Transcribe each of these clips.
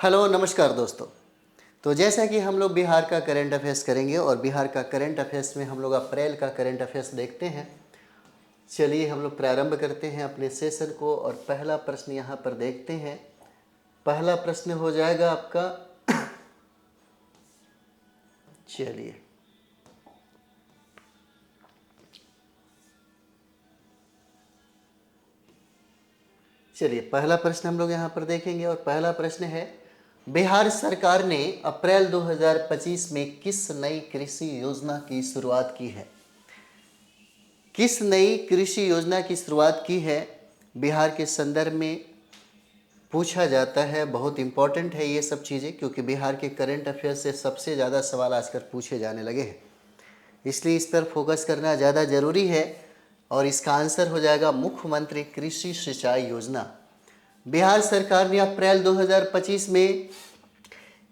Hello नमस्कार दोस्तों। तो जैसा कि हम लोग बिहार का करंट अफेयर्स करेंगे और बिहार का करंट अफेयर्स में हम लोग अप्रैल का करंट अफेयर्स देखते हैं। चलिए हम लोग प्रारंभ करते हैं अपने सेशन को और पहला प्रश्न यहाँ पर देखते हैं। पहला प्रश्न हो जाएगा आपका चलिए पहला प्रश्न हम लोग यहाँ पर देखेंगे और पहला प्रश्न है, बिहार सरकार ने अप्रैल 2025 में किस नई कृषि योजना की शुरुआत की है? किस नई कृषि योजना की शुरुआत की है बिहार के संदर्भ में पूछा जाता है। बहुत इंपॉर्टेंट है ये सब चीज़ें, क्योंकि बिहार के करंट अफेयर से सबसे ज़्यादा सवाल आजकल पूछे जाने लगे हैं, इसलिए इस पर फोकस करना ज़्यादा ज़रूरी है। और इसका आंसर हो जाएगा मुख्यमंत्री कृषि सिंचाई योजना। बिहार सरकार ने अप्रैल 2025 में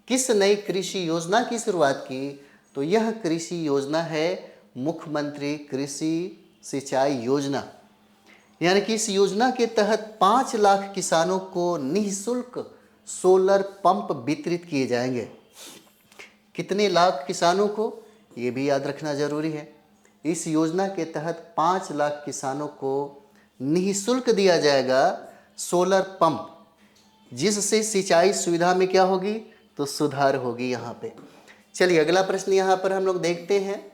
किस नई कृषि योजना की शुरुआत की? तो यह कृषि योजना है मुख्यमंत्री कृषि सिंचाई योजना। यानी कि इस योजना के तहत 5 लाख किसानों को निःशुल्क सोलर पंप वितरित किए जाएंगे। कितने लाख किसानों को, ये भी याद रखना जरूरी है। इस योजना के तहत 5 लाख किसानों को निःशुल्क दिया जाएगा सोलर पंप, जिससे सिंचाई सुविधा में क्या होगी? तो सुधार होगी यहाँ पे। चलिए अगला प्रश्न यहाँ पर हम लोग देखते हैं।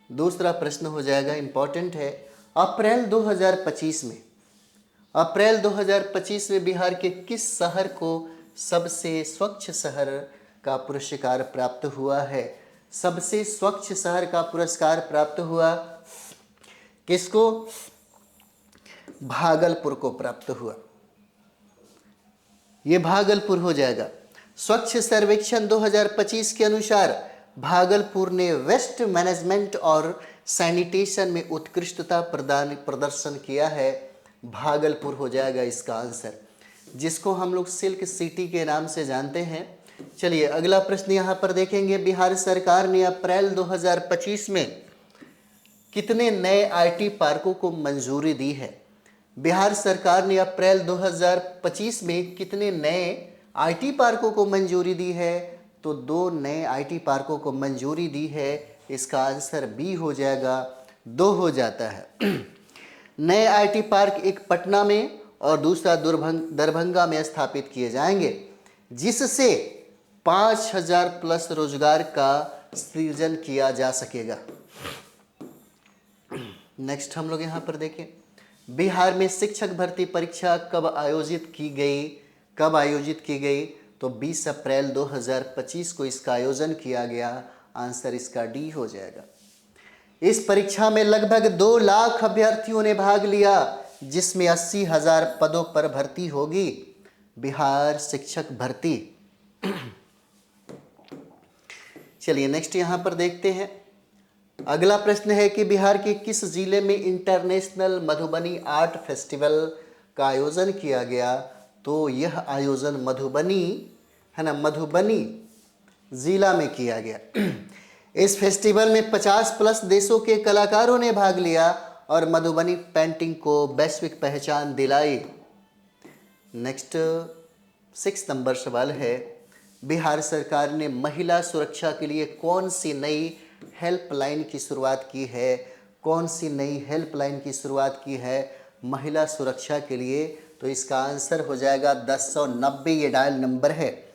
दूसरा प्रश्न हो जाएगा, इंपॉर्टेंट है। अप्रैल 2025 में बिहार के किस शहर को सबसे स्वच्छ शहर का पुरस्कार प्राप्त हुआ है? सबसे स्वच्छ शहर का पुरस्कार प्राप्त हुआ किसको? भागलपुर को प्राप्त हुआ। ये भागलपुर हो जाएगा। स्वच्छ सर्वेक्षण 2025 के अनुसार भागलपुर ने वेस्ट मैनेजमेंट और सैनिटेशन में उत्कृष्टता प्रदर्शन किया है। भागलपुर हो जाएगा इसका आंसर, जिसको हम लोग सिल्क सिटी के नाम से जानते हैं। चलिए अगला प्रश्न यहाँ पर देखेंगे। बिहार सरकार ने अप्रैल 2025 में कितने नए आईटी पार्कों को मंजूरी दी है? बिहार सरकार ने अप्रैल 2025 में कितने नए आईटी पार्कों को मंजूरी दी है? तो 2 नए आईटी पार्कों को मंजूरी दी है। इसका आंसर बी हो जाएगा, 2 हो जाता है। नए आईटी पार्क एक पटना में और दूसरा दरभंगा में स्थापित किए जाएंगे, जिससे 5000 प्लस रोजगार का सृजन किया जा सकेगा। नेक्स्ट हम लोग यहाँ पर देखें, बिहार में शिक्षक भर्ती परीक्षा कब आयोजित की गई? तो 20 अप्रैल 2025 को इसका आयोजन किया गया। आंसर इसका डी हो जाएगा। इस परीक्षा में लगभग 2 लाख अभ्यर्थियों ने भाग लिया, जिसमें 80,000 पदों पर भर्ती होगी। बिहार शिक्षक भर्ती। चलिए नेक्स्ट यहां पर देखते हैं। अगला प्रश्न है कि बिहार के किस जिले में इंटरनेशनल मधुबनी आर्ट फेस्टिवल का आयोजन किया गया? तो यह आयोजन मधुबनी है ना, मधुबनी जिला में किया गया। इस फेस्टिवल में 50 प्लस देशों के कलाकारों ने भाग लिया और मधुबनी पेंटिंग को वैश्विक पहचान दिलाई। नेक्स्ट 6 नंबर सवाल है, बिहार सरकार ने महिला सुरक्षा के लिए कौन सी नई हेल्पलाइन की शुरुआत की है? कौन सी नई हेल्पलाइन की शुरुआत की है महिला सुरक्षा के लिए? तो इसका आंसर हो जाएगा 1090। ये डायल नंबर है।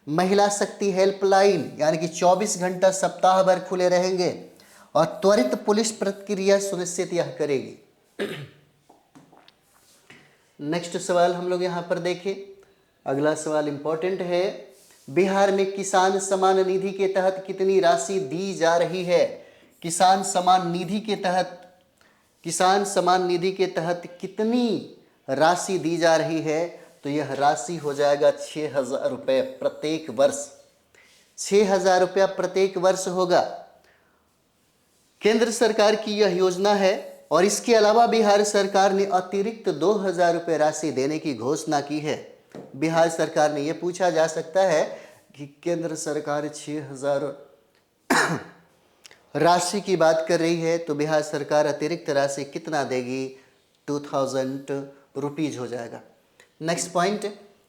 महिला शक्ति हेल्पलाइन, यानी कि 24 घंटा सप्ताह भर खुले रहेंगे और त्वरित पुलिस प्रतिक्रिया सुनिश्चित यह करेगी। नेक्स्ट सवाल हम लोग यहां पर देखें। अगला सवाल इंपॉर्टेंट है। बिहार में किसान सम्मान निधि के तहत कितनी राशि दी जा रही है? किसान सम्मान निधि के तहत कितनी राशि दी जा रही है? तो यह राशि हो जाएगा 6,000 रुपये प्रत्येक वर्ष। 6,000 रुपया प्रत्येक वर्ष होगा। केंद्र सरकार की यह योजना है और इसके अलावा बिहार सरकार ने अतिरिक्त 2,000 रुपये राशि देने की घोषणा की है। बिहार सरकार ने यह पूछा जा सकता है कि केंद्र सरकार 6,000 राशि की बात कर रही है, तो बिहार सरकार अतिरिक्त राशि कितना देगी? 2,000 रुपीज हो जाएगा। नेक्स्ट पॉइंट,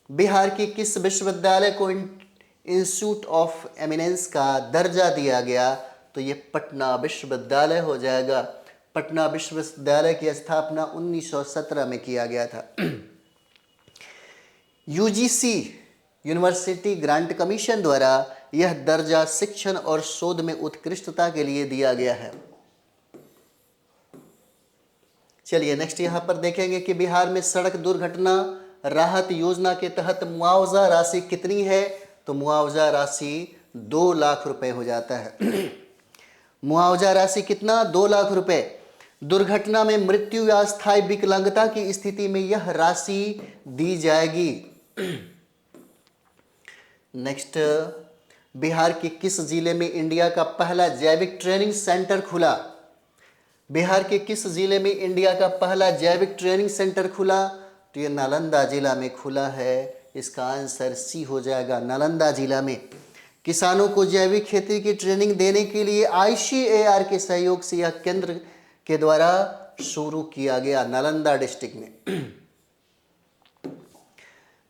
बिहार के किस विश्वविद्यालय को इंस्टीट्यूट ऑफ एमिनेंस का दर्जा दिया गया? तो ये पटना विश्वविद्यालय हो जाएगा। पटना विश्वविद्यालय की स्थापना 1917 में किया गया था। यूजीसी यूनिवर्सिटी ग्रांट कमीशन द्वारा यह दर्जा शिक्षण और शोध में उत्कृष्टता के लिए दिया गया है। चलिए नेक्स्ट यहां पर देखेंगे कि बिहार में सड़क दुर्घटना राहत योजना के तहत मुआवजा राशि कितनी है? तो मुआवजा राशि 2 लाख रुपए हो जाता है। मुआवजा राशि कितना? 2 लाख रुपए। दुर्घटना में मृत्यु या स्थायी विकलांगता की स्थिति में यह राशि दी जाएगी। नेक्स्ट, बिहार के किस जिले में इंडिया का पहला जैविक ट्रेनिंग सेंटर खुला? बिहार के किस जिले में इंडिया का पहला जैविक ट्रेनिंग सेंटर खुला? तो ये नालंदा जिला में खुला है। इसका आंसर सी हो जाएगा, नालंदा जिला में। किसानों को जैविक खेती की ट्रेनिंग देने के लिए ICAR के सहयोग से यह केंद्र के द्वारा शुरू किया गया, नालंदा डिस्ट्रिक्ट में।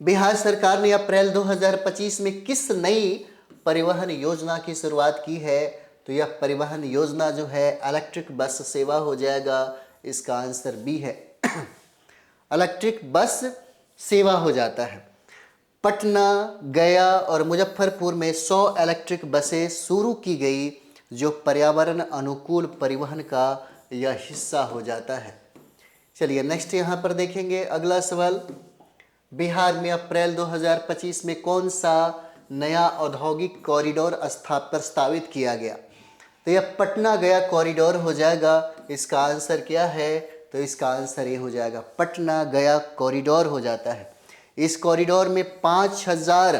बिहार सरकार ने अप्रैल 2025 में किस नई परिवहन योजना की शुरुआत की है? तो यह परिवहन योजना जो है इलेक्ट्रिक बस सेवा हो जाएगा। इसका आंसर बी है, इलेक्ट्रिक बस सेवा हो जाता है। पटना, गया और मुजफ्फरपुर में 100 इलेक्ट्रिक बसें शुरू की गई, जो पर्यावरण अनुकूल परिवहन का यह हिस्सा हो जाता है। चलिए नेक्स्ट यहाँ पर देखेंगे अगला सवाल। बिहार में अप्रैल 2025 में कौन सा नया औद्योगिक कॉरिडोर प्रस्तावित किया गया? तो यह पटना गया कॉरिडोर हो जाएगा। इसका आंसर क्या है? तो इसका आंसर ये हो जाएगा, पटना गया कॉरिडोर हो जाता है। इस कॉरिडोर में 5,000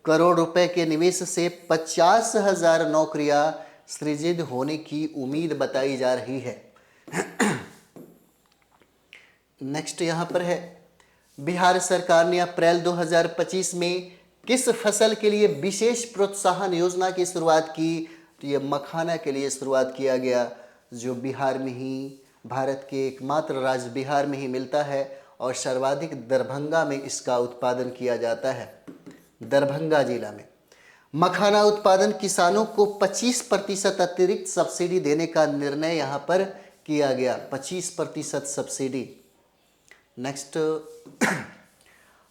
करोड़ रुपए के निवेश से 50,000 नौकरियां सृजित होने की उम्मीद बताई जा रही है। नेक्स्ट यहां पर है, बिहार सरकार ने अप्रैल 2025 में किस फसल के लिए विशेष प्रोत्साहन योजना की शुरुआत की? तो ये मखाना के लिए शुरुआत किया गया, जो बिहार में ही, भारत के एकमात्र राज्य बिहार में ही मिलता है और सर्वाधिक दरभंगा में इसका उत्पादन किया जाता है, दरभंगा जिला में। मखाना उत्पादन किसानों को 25% अतिरिक्त सब्सिडी देने का निर्णय यहाँ पर किया गया, 25% सब्सिडी। नेक्स्ट,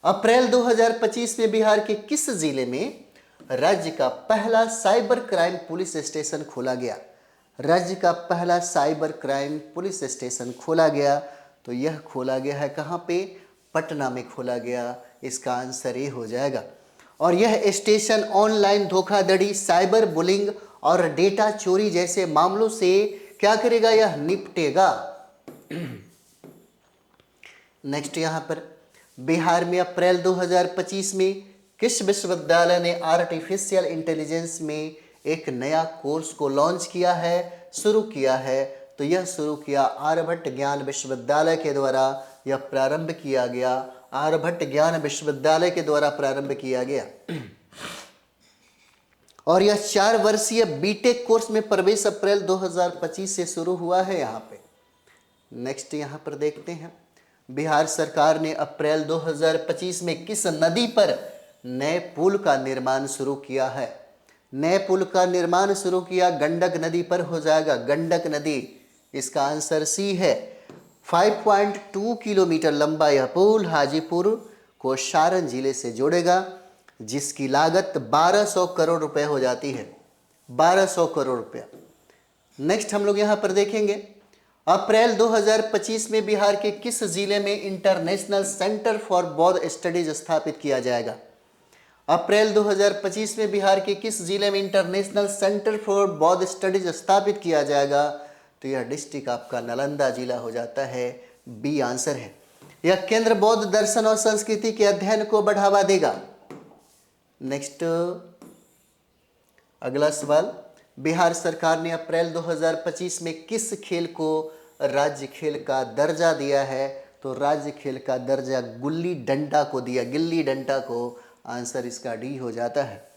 अप्रैल 2025 में बिहार के किस जिले में राज्य का पहला साइबर क्राइम पुलिस स्टेशन खोला गया? राज्य का पहला साइबर क्राइम पुलिस स्टेशन खोला गया, तो यह खोला गया है कहाँ पे? पटना में खोला गया। इसका आंसर ये हो जाएगा। और यह स्टेशन ऑनलाइन धोखाधड़ी, साइबर बुलिंग और डेटा चोरी जैसे मामलों से क्या करेगा? यह निपटेगा। नेक्स्ट यहाँ पर, बिहार में अप्रैल 2025 में किस विश्वविद्यालय ने आर्टिफिशियल इंटेलिजेंस में एक नया कोर्स को लॉन्च किया है, शुरू किया है? तो यह शुरू किया आर्यभट्ट ज्ञान विश्वविद्यालय के द्वारा, यह प्रारंभ किया गया, आर्यभट्ट ज्ञान विश्वविद्यालय के द्वारा प्रारंभ किया गया। और यह 4 वर्षीय बीटेक कोर्स में प्रवेश अप्रैल 2025 से शुरू हुआ है यहाँ पे। नेक्स्ट यहाँ पर देखते हैं, बिहार सरकार ने अप्रैल 2025 में किस नदी पर नए पुल का निर्माण शुरू किया है? नए पुल का निर्माण शुरू किया गंडक नदी पर हो जाएगा, गंडक नदी। इसका आंसर सी है। 5.2 किलोमीटर लंबा यह पुल हाजीपुर को सारण जिले से जोड़ेगा, जिसकी लागत 1200 करोड़ रुपए हो जाती है, 1200 करोड़ रुपया। नेक्स्ट हम लोग यहाँ पर देखेंगे, अप्रैल 2025 में बिहार के किस जिले में इंटरनेशनल सेंटर फॉर बौद्ध स्टडीज स्थापित किया जाएगा? अप्रैल 2025 में बिहार के किस जिले में इंटरनेशनल सेंटर फॉर बौद्ध स्टडीज स्थापित किया जाएगा? तो यह डिस्ट्रिक्ट आपका नालंदा जिला हो जाता है, बी आंसर है। यह केंद्र बौद्ध दर्शन और संस्कृति के अध्ययन को बढ़ावा देगा। नेक्स्ट अगला सवाल, बिहार सरकार ने अप्रैल 2025 में किस खेल को राज्य खेल का दर्जा दिया है? तो राज्य खेल का दर्जा गुल्ली डंडा को दिया, गिल्ली डंडा को। आंसर इसका डी हो जाता है।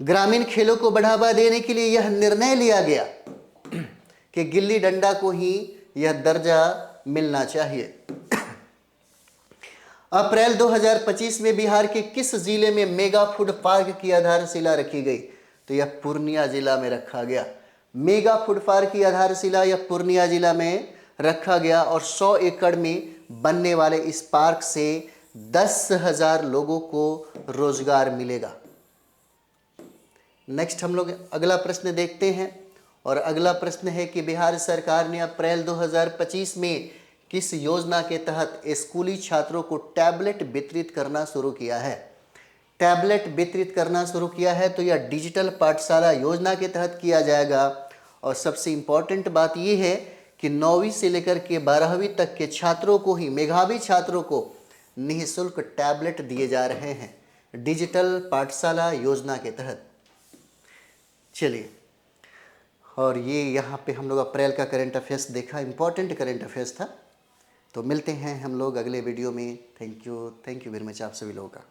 ग्रामीण खेलों को बढ़ावा देने के लिए यह निर्णय लिया गया कि गिल्ली डंडा को ही यह दर्जा मिलना चाहिए। अप्रैल 2025 में बिहार के किस जिले में मेगा फूड पार्क की आधारशिला रखी गई? तो यह पूर्णिया जिला में रखा गया। मेगा फूड पार्क की आधारशिला यह पूर्णिया जिला में रखा गया और 100 एकड़ में बनने वाले इस पार्क से 10,000 लोगों को रोजगार मिलेगा। नेक्स्ट हम लोग अगला प्रश्न देखते हैं और अगला प्रश्न है कि बिहार सरकार ने अप्रैल 2025 में किस योजना के तहत स्कूली छात्रों को टैबलेट वितरित करना शुरू किया है? टैबलेट वितरित करना शुरू किया है तो यह डिजिटल पाठशाला योजना के तहत किया जाएगा। और सबसे इम्पॉर्टेंट बात यह है कि 9वीं से लेकर के 12वीं तक के छात्रों को ही, मेधावी छात्रों को निःशुल्क टैबलेट दिए जा रहे हैं डिजिटल पाठशाला योजना के तहत। चलिए, और ये यहाँ पे हम लोग अप्रैल का करंट अफेयर्स देखा, इम्पॉर्टेंट करंट अफेयर्स था। तो मिलते हैं हम लोग अगले वीडियो में। थैंक यू वेरी मच आप सभी लोगों का।